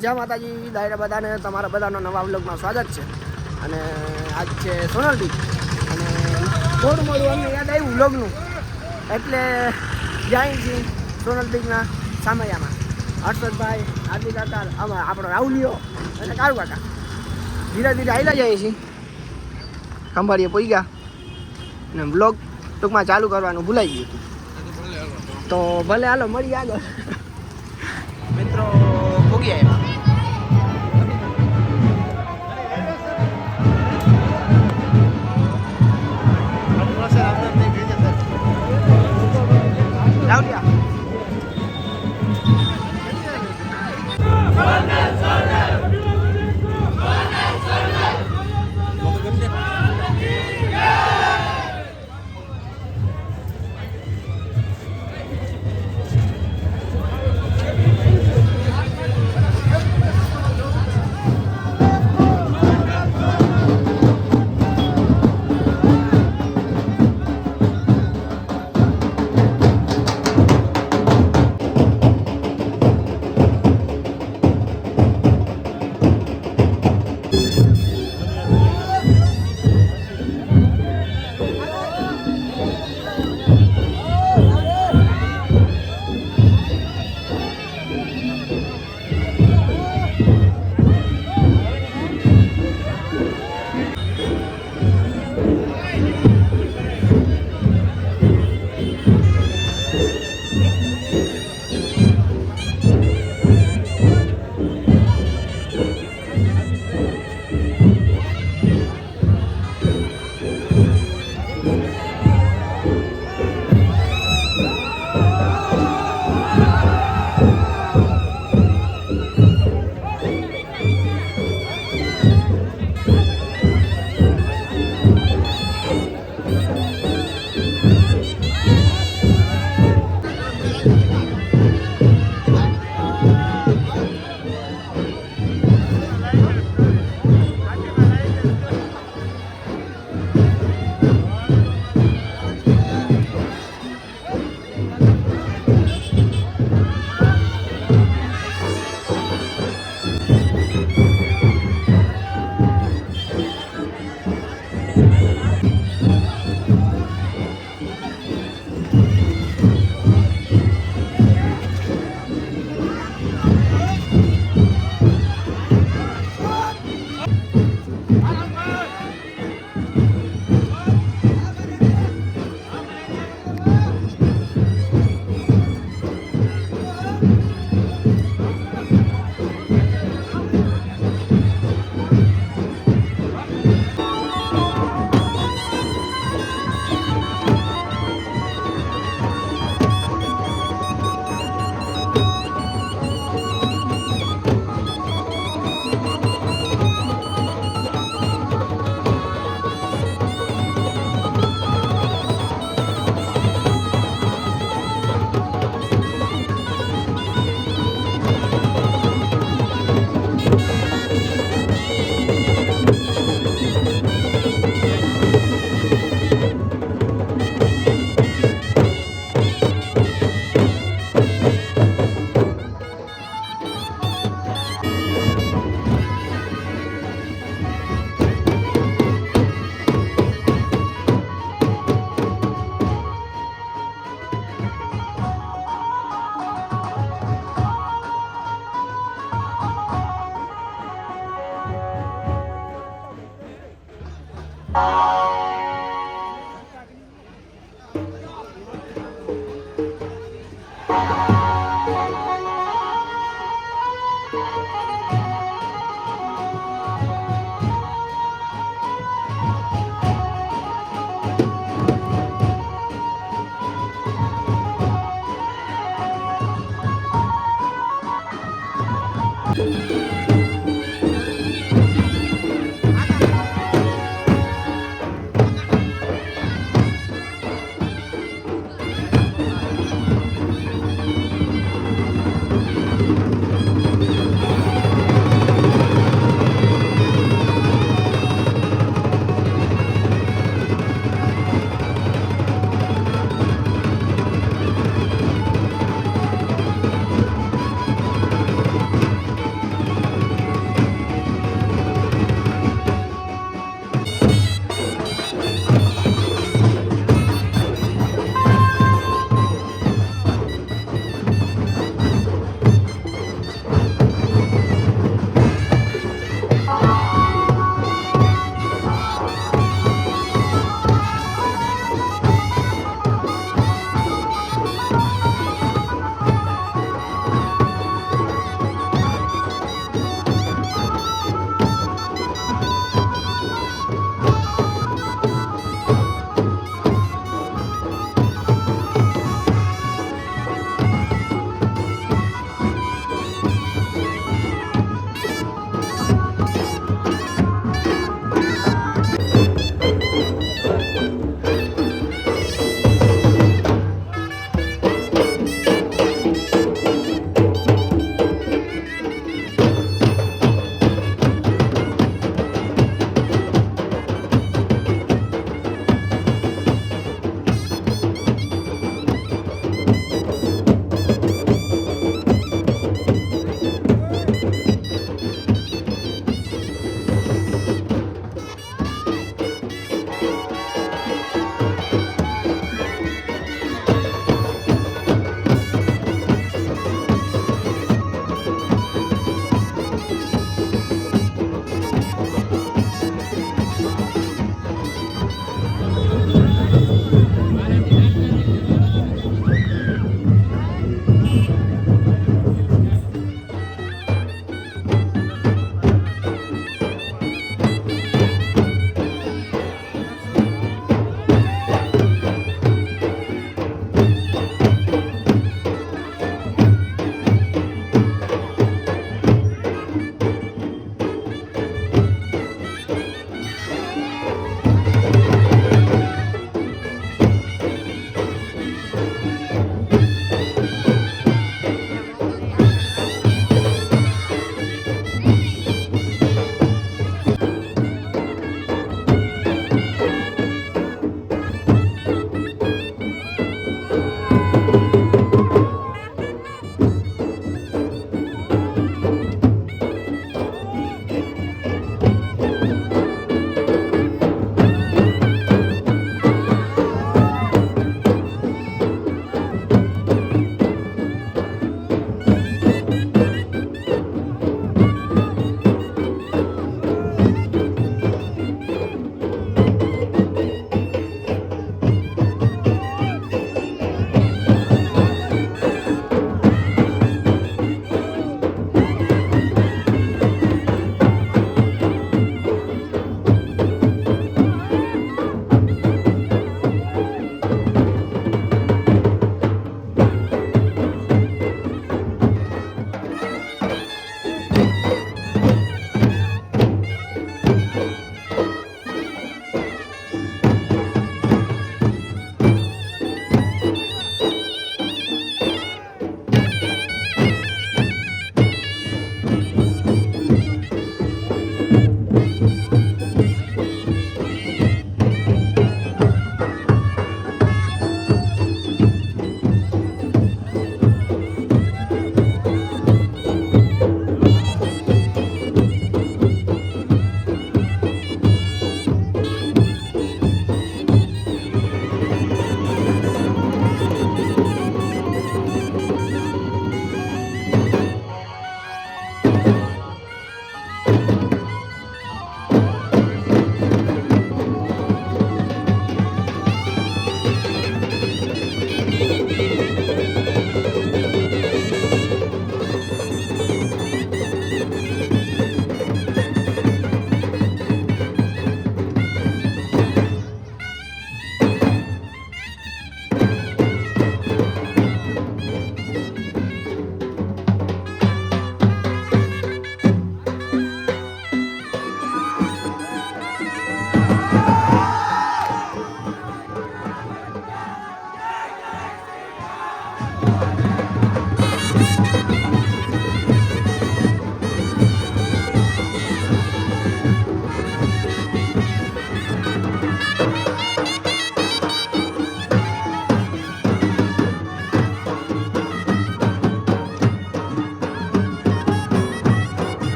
જય માતાજી દાયરા બધાને તમારા બધાનો નવા વ્લોગમાં સ્વાગત છે. અને આજ છે સોનલ બીચ અને થોડું મોડું અમને યાદ આવ્યું વ્લોગનું એટલે જાય છે સોનલ બીચના સામૈયામાં. હર્ષદભાઈ, હાર્દિક કાકા, આમાં આપણો રાહુલિયો અને કાળુ કાકા ધીરે ધીરે આવેલા જાય છે. ખંભાળીએ પોઈ ગયા અને વ્લોગ ટૂંકમાં ચાલુ કરવાનું ભૂલાઈ ગયું હતું. તો ભલે હાલો મળીએ આગળ. મિત્રો ભોગી આવ્યા.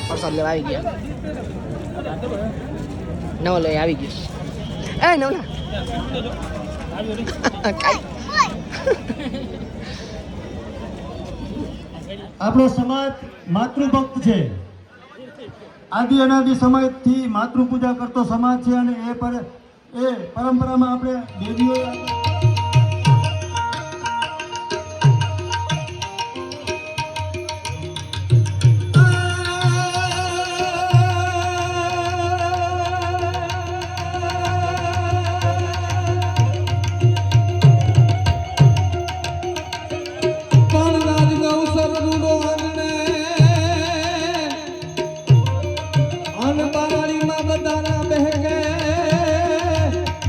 પ્રસાદ લેવા આવી ગયા. નવો લઈ આવી ગયો. એ નવલા આપણો સમાજ માતૃભક્ત છે. આદિ અનાદિ સમયથી માતૃ પૂજા કરતો સમાજ છે અને એ પરંપરામાં આપણે દેવીઓ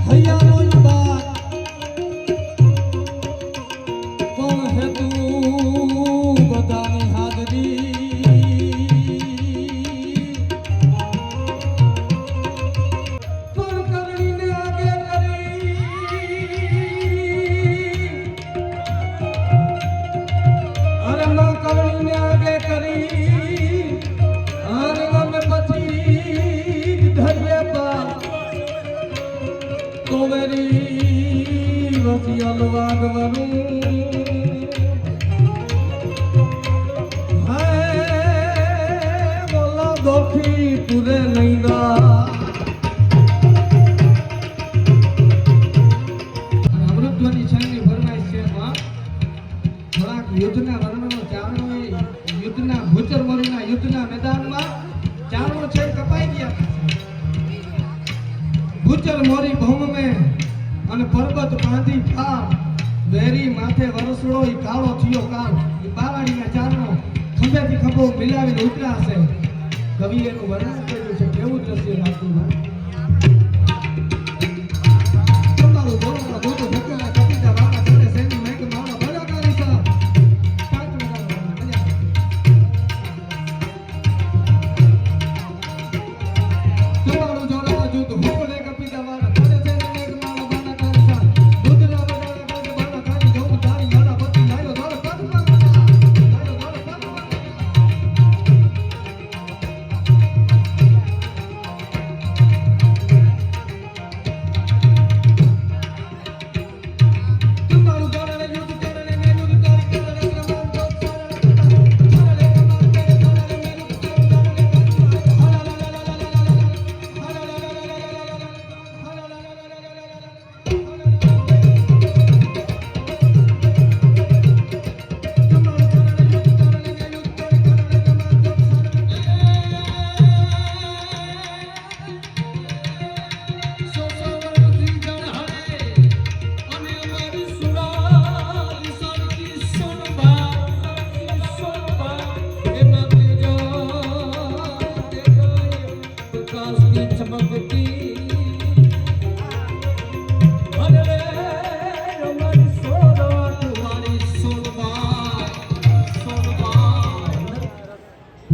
હૈયાનો બાપ કોણ હે તું બધાની હાજરી પણ કરણીને આગે કરી અરે માં કરણીને આગે કરી અરે અમે પછી ધર્ય બા કોવેરી વસિયલ વાગવનું હે બોલા દોખી પૂરે નૈદા અમૃતવાની છાયની ફરમાઈશ છે માં થોડાક યુદ્ધના વર્ણનો ચારણો યુદ્ધના ભૂચરમરીના યુદ્ધના મેદાનમાં ચારણો છે કપાઈ ગયા ભૂચર મોરી ભૌમ में અને પર્વત બાંધી ફાર વેરી માથે વરસડો ઈ કાળો થયો કાળ ઈ બાવાડીના ચારણો ખંભેથી ખંભો મિલાવીને ઉતર્યા હશે કવિ એનું વર્ણન કર્યું છે કેવું દ્રશ્ય લાગતું હોય તમારું બોલવા બોતો ધક્કા કપિતા બાપા ચડે સેની મેક મારા ભલા કરી સા પાંચ મજા તમારું જોડા જો તો હોકડે કપિતા વાળા ચડે સેની મેક મારા ભલા કરી સા દુધરા બડા બાળા કાઢી જવું તારી મારા પતિ લાયો દોડ પગમાં લાયો દોડ પગમાં તમારું જોડે યુદ્ધ કરે ને યુદ્ધ તારી કરે ને રમણ તો છોડે કમાલ કરે છોડે ને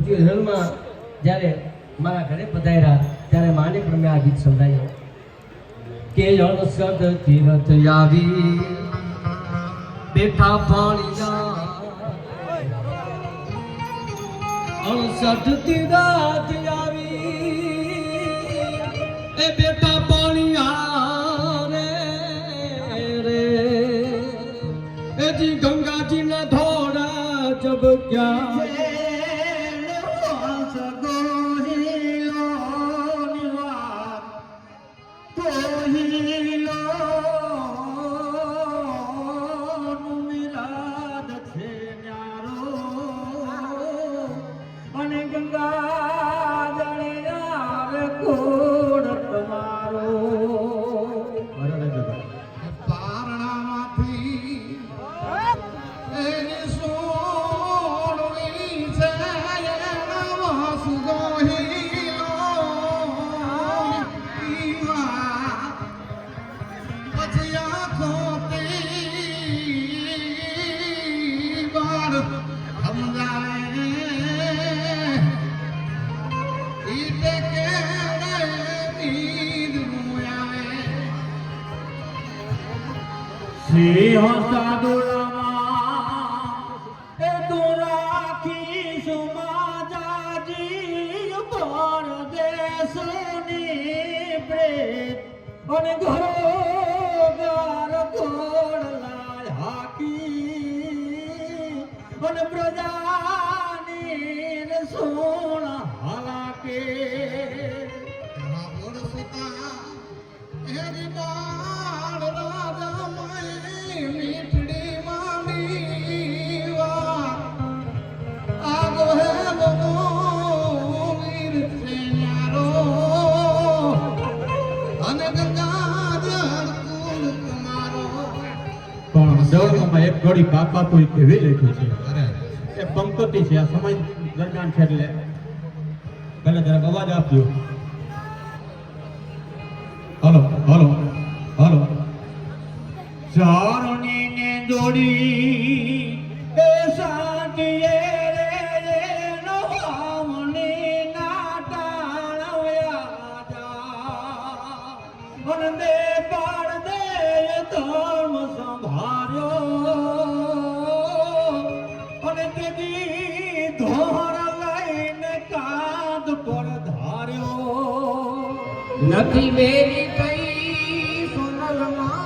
યુદ્ધ હાલમાં જ્યારે મારા ઘરે પધાર્યા ત્યારે માને પણ મેં આ ગીત સંભળાયું કે અણસદ તીરથ આવી બેઠા પાણીયા અણસદ તીરથ આવી એ બેઠા પાણીયા રે એ જી ગંગાજી ના ધોડા જબક્યા સિંહ સાદુરામાં એ તો રાખી સમાજાજી પરદેશની પ્રેત અને ઘરો ગાર કોડલા હાકી અને પ્રજાની સોણ હાલાકે દોડમાં એક જોડી કાકા તો એવી લખ્યું છે એ પંક્તિ છે આ સમય દરમિયાન છે એટલે પહેલા જરાક અવાજ આપજો. હલો હલો હાલો ચારણી ને જોડી એ સાટીએ રે નો આવણી ના ટાળવ્યા જા અને દે પાડ દે ધર્મ સંભાળ્યો અને તેદી ધોર લઈને કાંધ પર ધાર્યો નથી વેરી કઈ સોનલમાં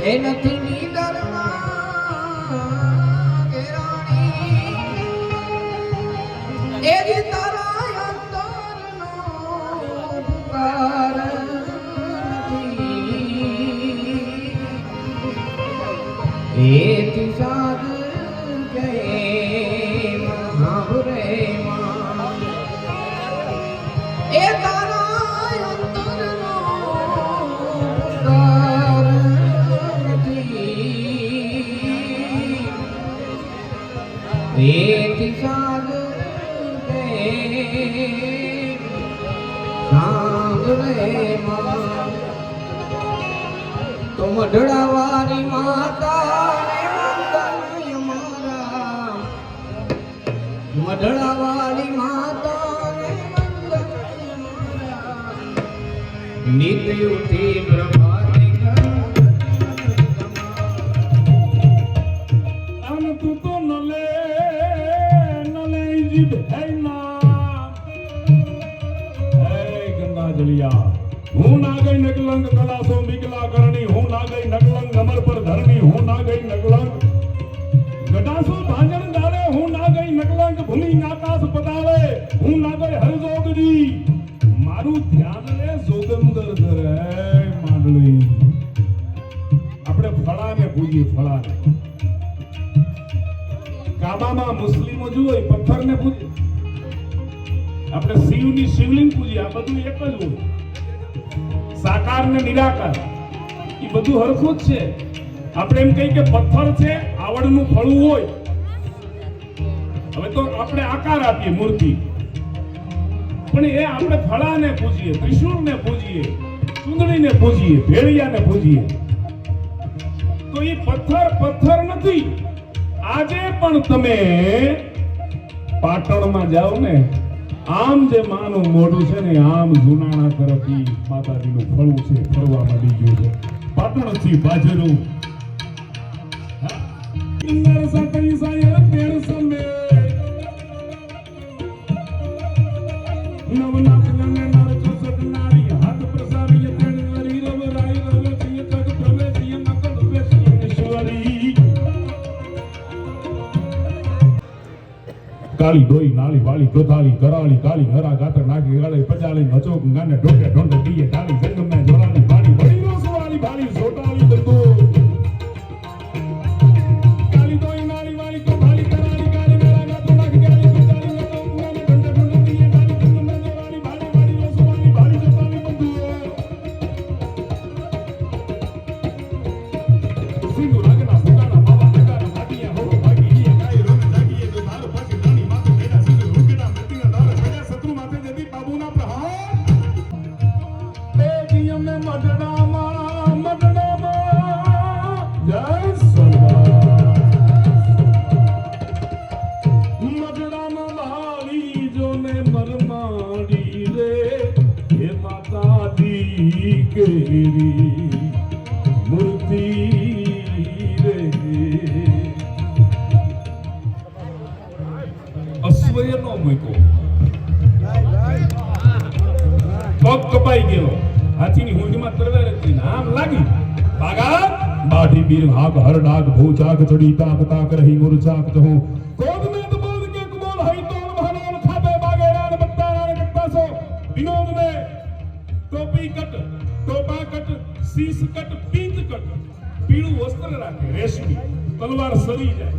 એ નથી નીડરમાં ઘેરાણી એ જ તારા અંતરનો પુકાર નથી એથી સાધ કે મહાભરે એ તારા અંતરનો પુકાર નથી એથી સાધ કે સાંભળે માં તો મઢડાવાળી માતા ને મંગલ મારા મઢડાવાળી માતા ને નિત્ય ઉઠી પ્રભાતે અન તું તો નલે જીભ હે ના હે ગંગા જલિયા હું ના ગઈ નકલંગ કલાસો મિકલા કરણી હું ના ગઈ નકલંગ અમર પર ધરણી હું ના ગઈ નકલંગ ગટાસો ભાંજણ દાડે હું ના ગઈ નકલંગ ભૂમિ આકાશ પતાવે હું ના ગઈ હરજોગજી મારું ધ્યાન લે જોગંદર ધરે માંડળી આપણે ફળાને પૂજીએ ફળાને કાબામાં મુસ્લિમો જુઓ પથ્થરને પૂજે આપણે શિવની શિવલિંગ પૂજીએ આ બધું એક જ હોય સાકાર ને નિરાકાર એ બધું હરખું જ છે આપણે એમ કહીએ કે પથ્થર છે આવડનું ફળું હોય હવે તો આપણે આકાર આપીએ મૂર્તિ પણ એ આપણે ફળાને પૂજીએ ત્રિશૂળને પૂજીએ ચુંદડીને પૂજીએ ભેળિયાને પૂજીએ તો એ પથ્થર નથી આજે પણ તમે પાટણમાં જાઓ ને આમ જે માનું મોઢું છે ને આમ જુનાણા તરફથી માતાજીનું ફળું છે ફળવા માંડી ગયું છે પાટણથી બાજરું ઇન્દર સકઈ સાયર તેર સમે નવનાથ નને નર ચોસઠ નારી હાથ પ્રસારીય તેણ નરી રવ રાય રલચિય તક પ્રવેશિય નકળ બેસીય ઈશ્વરી કાળી ડોઈ નાળી વાળી ચોથાળી કરાળી કાળી હરા ગાતર નાખી ગાળી પજાળી નચોક ગાને ઢોકે ઢોંડે દીએ ડાળી જંગમે જોરાળી બાળી વળી નો સુવાળી બાળી સોટાળી દંડો કાળી ડોઈ નાળી વાળી ચોથાળી કરાળી કાળી હરા ગાતર નાખી ગાળી પજાળી નચોક ગાને ઢોકે ઢોંડે દીએ ડાળી જંગમે જોરાળી બાળી વળી નો સુવાળી બાળી સોટાળી દંડો સિંધુ રાગના ફુગાના બાબા નગારા નાટિયા હોરો ભાગી ઈએ કાઈ રોને જાગીએ તો તારો પાછી રાણી માથે બેડા સિંધુ રૂકેડા મતીના દારા સજા શત્રુ માથે જતી બાબુના પ્રહાર એ જીયમ ને મડડામાં જય સોમનાથ મડડામાં વાળી જો ને મરમાડી રે હે માતાજી કેરી મૂર્તિ રે અશ્વય નો મૂક્યો પગ કપાઈ ગયો હાથીની હુંડીમાં તરવાર હતી આમ લાગી ભાગા બાઢી બીર ભાગ હર ડાગ ભૂચાક ચડી તાક તાક રહી મુરચાક જહું કોદ में तो बोल के कमोल हई तोड़ भरान खाबे बागेरान बत्तारान कट्टासो विनोद में टोपी कट टोपा कट शीश कट पीत कट पीળું વસ્ત્ર રાખે રેશમી તલવાર સરી જાય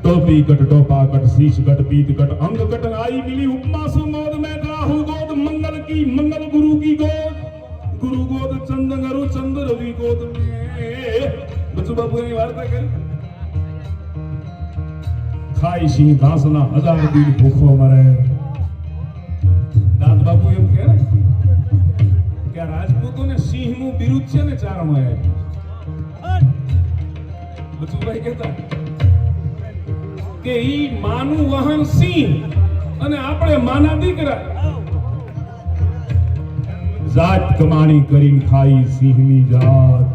टोपी कट टोपा कट शीश कट पीत कट अंग कट आई मिली उपमा सुमोद में राहु गोद मंगल की मंगल गुरु की गोद गुरु गोद चंद गरु चंद रवि गोद में बच्चू बाबू ने वार्ता કરી ખાઈ સિંહ ઘાસના હજાર દિન ભૂખો મરે દાદ બાપુ એમ કહે સિંહનું બિરુદ છે ને ચારણોએ આપ્યું. બચુભાઈ કહેતા કે ઈ માનું વાહન સિંહ અને આપણે માના દીકરા. જાત કમાણી કરીને ખાઈ સિંહની જાત,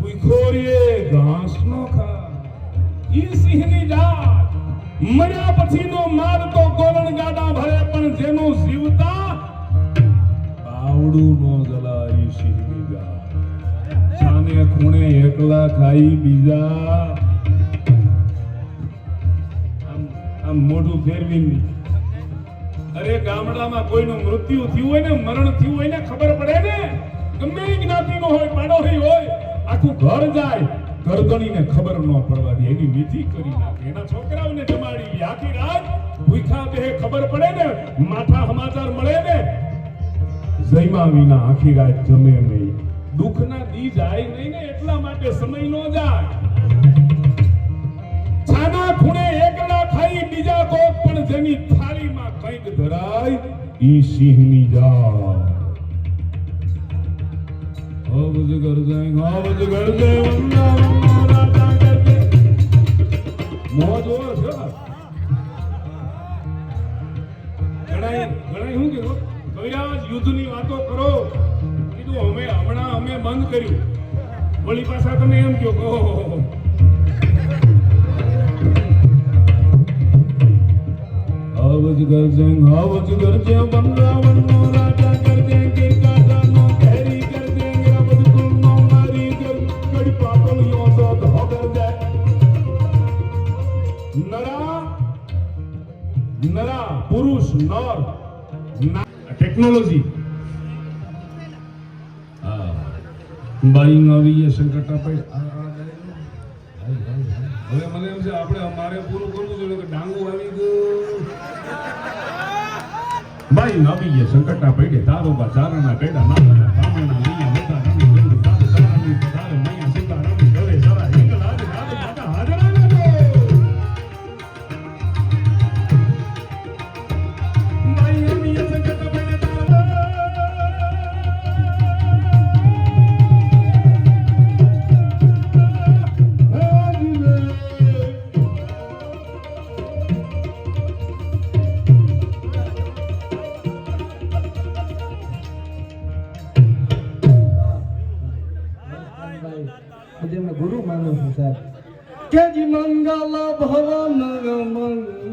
ઉખોરીએ ઘાસ નો ખા. ઈ સિંહની જાત. મર્યા પછીનો માર તો ગોરણ ગાડા ભરે, પણ જેનો જીવતા બાવડું નો જલાય. સિંહની જાત. છાને ખૂણે એકલા ખાઈ બીજા, આમ મોઢું ફેરવી. અરે ગામડામાં કોઈનું મૃત્યુ થયું હોય ને, મરણ થયું હોય ને, ખબર પડે ને, ગમે એ જ્ઞાતિનો હોય, પાડોશી હોય, આખું ઘર જાય, ગરદણીને ખબર ન પડવા દે, એની વિધિ કરી નાખે, એના છોકરાઓને જમાડી આખી રાત ભૂખ્યા બેહે, ખબર પડે ને, માઠા સમાચાર મળે ને, જયમા વિના આખી રાત જમે નહીં. દુઃખના દી જાય નહીં ને, એટલા માટે સમય ન જાય. છાના ખૂણે એકલા ખાઈ બીજા કોક, પણ જેની થાળીમાં કંઈક ધરાય ઈ સિંહની જાત. અવજ ગરજે વંદા રાજા કરજે. મોજ ઓર છે. ઘણાય શું કીધું, કવિરાજ યુદ્ધની વાતો કરો. કીધું હમણાં અમે બંધ કર્યું. વળી પાછા તમે એમ કહો કે ઓહો. અવજ ગરજે વંદાવનનો રાજા કરજે, ગિરકાદાનો ઘેરી કરજે, અવજકુળનો મારી કર, કડી પાપલિયો તો ધોગર જાય. નરા પુરુષ નર ટેકનોલોજી. હા બાઈ આવી સંકટા પડ. હવે મને એમ છે આપણે અમારે પૂરું કરવું જોઈએ કે ડાંગુ આવી ગયું. ભાઈ નવી સંકટા પડે તારોબા ચારણા પેડા નાના કામણા લઈએ મોટા રામી ગંદુ તારે સરાની તારે મૈયા સીતા રામી ઘરે સરા હિંગલ આજ રાજ માતા હાજરા ને ભાઈ નવી સંકટા પડે ગુરુ માનું છું સાહેબ. કે જી મંગલ ભવન મંગલહારી,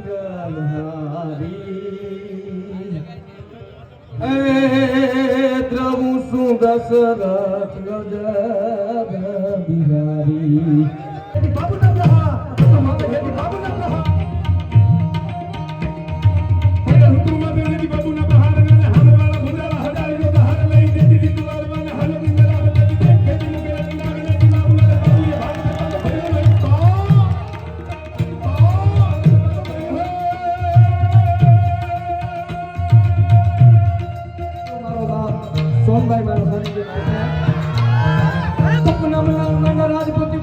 એ દ્રવુ શું દશરથ બિહારી. બાબુના પ્રહાર, બાબુના પ્રહાર. બાબુના બહાર ને હાલવાળા ભુજાલા હજાર જો બહાર લઈ દેતી દીદી વારવાને હાલો બિંદરા બધી દેખ ખેતી મુકેલા નાગને દિમાગુના બાબુએ ભાગ મારો બાપ સોમભાઈ મારો સાનિધ્ય સપના માં રાજપૂતી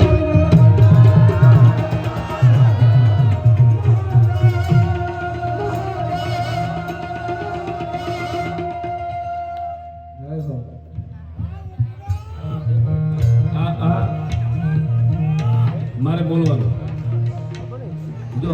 મારે બોલવાનું જો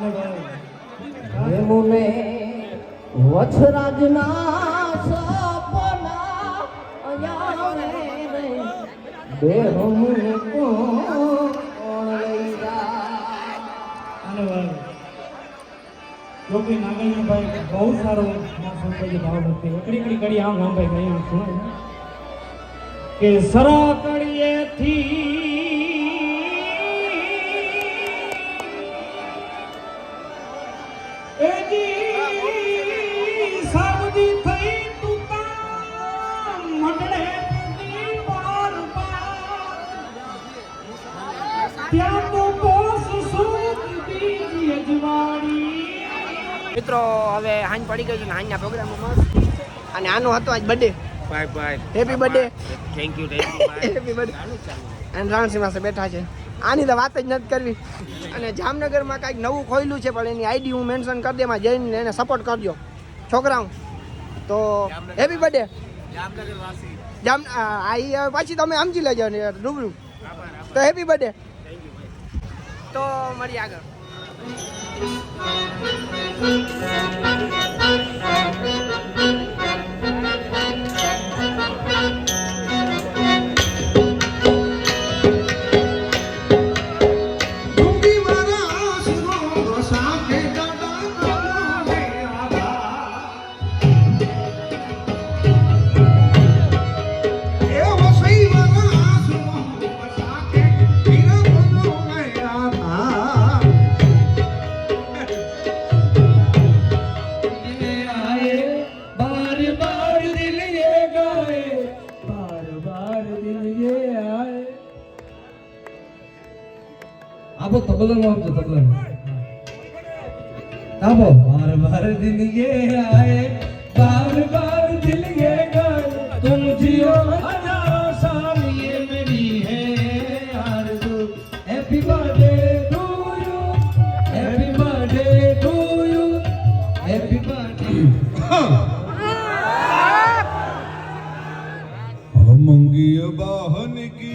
હે મુને વછરાજના સપના અયાવે રે દેહ મુને કોણ લઈ જા ગોપી નાગલિયા ભાઈ બહુ સારો માં સંતોષી ભાવ ભક્તિ એકડી કડી આમ રામભાઈ કઈ આમ સુણાય કે સરા કડીએથી એજી સાવધી થઈ તું તા મંડળે દી પાર ત્યાં તો બોસ સુખ બીજી અજવાડી મિત્રો હવે હાંજ પડી ગઈ છે ને હાંજના પ્રોગ્રામમાં મસ્ત અને આનો હતો આજ birthday bye happy birthday thank you happy birthday અને રણસિંહ પાસે બેઠા છે આની તો વાત જ નથી કરવી અને જામનગરમાં કાંઈક નવું ખોલ્યું છે પણ એની આઈડી હું મેન્શન કરી દે એમાં જઈને એને સપોર્ટ કરજો છોકરાઓ તો હેપી બર્થડે પાછી તમે સમજી લેજો ને રૂબરૂ તો હેપી બર્થડે તો મળીએ આગળ આપો તબલામાં આપજો તબલામાં આપો બાર બાર દિન ये आए बार बार दिल ये गाए तुम जियो हजारों साल ये मेरी है आरज़ू happy birthday to you happy birthday to you happy birthday मंगी बाहन की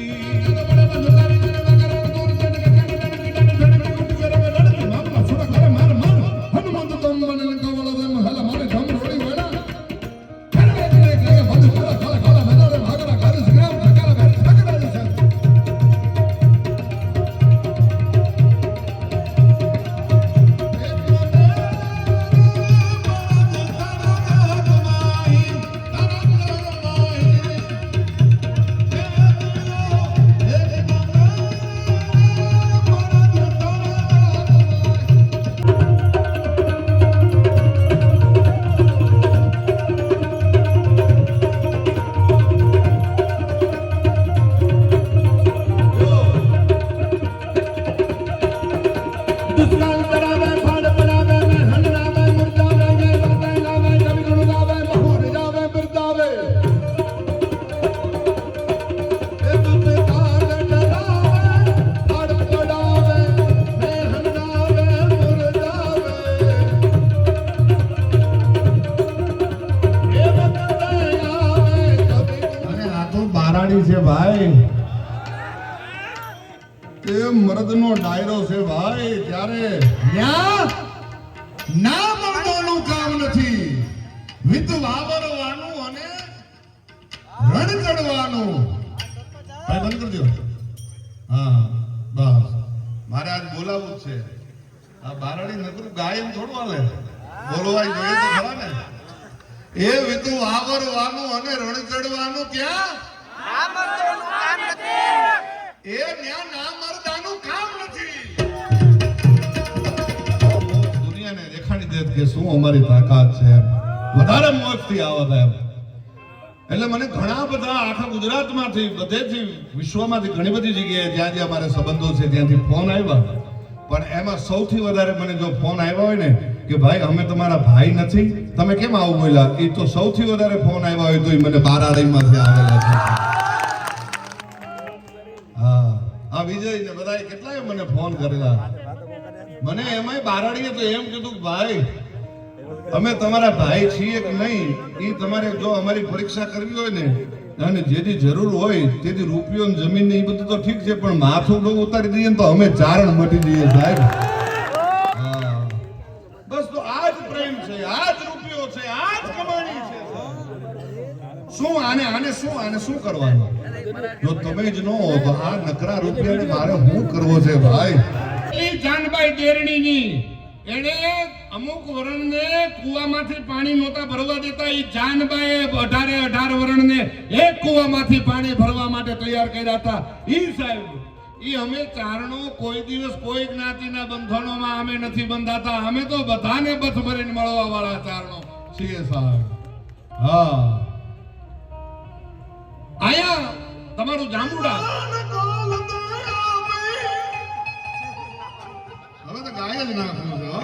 છે ભાઈ તે મર્દનો ડાયરો છે ભાઈ ત્યારે ના મર્દોનું કામ નથી વિધ વાવરવાનું અને રણ ચડવાનું ભાઈ બંધ કરી દો હા બસ મારે આજ બોલાવવું જ છે આ બારાડી નકરું ગાય એમ થોડું હાલે બોલવાય જોઈએ તો ખરા ને એ વિધ વાવરવાનું અને રણ ચડવાનું ક્યાં એ ન્યા ના મર્દાનું કામ નથી દુનિયાને દેખાડી દે કે શું અમારી તાકાત છે વધારે મોજથી આવત એમ એટલે મને ઘણા બધા આખા ગુજરાતમાંથી બધેથી વિશ્વમાંથી ઘણી બધી જગ્યાએ જ્યાં જ્યાં મારા સંબંધો છે ત્યાંથી ફોન આવ્યા પણ એમાં સૌથી વધારે મને જો ફોન આવ્યા હોય ને કે ભાઈ અમે તમારા ભાઈ નથી તમે કેમ આવું બોલ્યા એ તો સૌથી વધારે ફોન આવ્યા હોય તો એ મને બારાડીમાંથી આવેલા છે આ વિજય ને બધાએ કેટલાય મને ફોન કરેલા મને એમાંય બારાડીએ તો એમ કીધું કે ભાઈ અમે તમારા ભાઈ છીએ કે નહીં એ તમારે જો અમારી પરીક્ષા કરવી હોય ને અને જેથી જરૂર હોય તેથી રૂપિયો ને જમીન ને એ બધું તો ઠીક છે પણ માથું ઉતારી દઈએ તો અમે ચારણ મટી જઈએ સાહેબ આને શું કરવાનું? જો તમે જ ન હો તો આ નકરા રૂપિયાને મારે શું કરવો છે ભાઈ? એ જાનભાઈ દેરણીની એને અમુક વરણને કુવામાંથી પાણી નહોતા ભરવા દેતા. એ જાનબાઈએ 18 વરણને એક કુવામાંથી પાણી ભરવા માટે તૈયાર કર્યા હતા. ઈ સાહેબ ઈ અમે ચારણો કોઈ દિવસ કોઈ જ્ઞાતિના બંધનોમાં અમે નથી બંધાતા. અમે તો બધાને બથ ભરીને મળવા વાળા ચારણો છીએ સાહેબ. હા આયા તમારું જાંબુડા હવે તો ગાય જ નાખ્યું છે હો.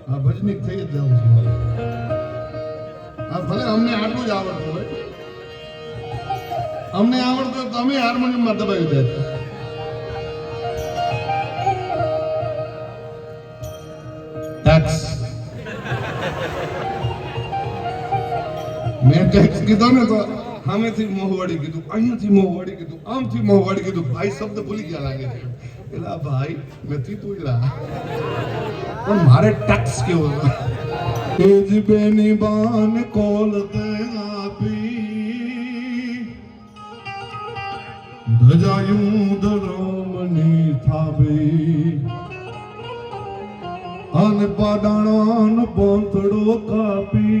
હા ભજનીક થઈ જ જવું છે. હા ભલે અમને આટલું જ આવડતું હોય. અમને આવડતું તમે હાર્મોનિયમમાં દબાવી દેતા. મેં ટેક્સ કીધો ને તો સામેથી મોહવાડી કીધું, અહીંયાથી મોહવાડી કીધું, આમથી મોહવાડી કીધું. ભાઈ શબ્દ ભૂલી ગયા લાગે છે. એલા ભાઈ નથી પૂછલા પણ મારે ટેક્સ કેવો એ જ બેની બાન કોલ તે આપી ધજાયું દરમની થાબી અને પાડાણો પોંતડો કાપી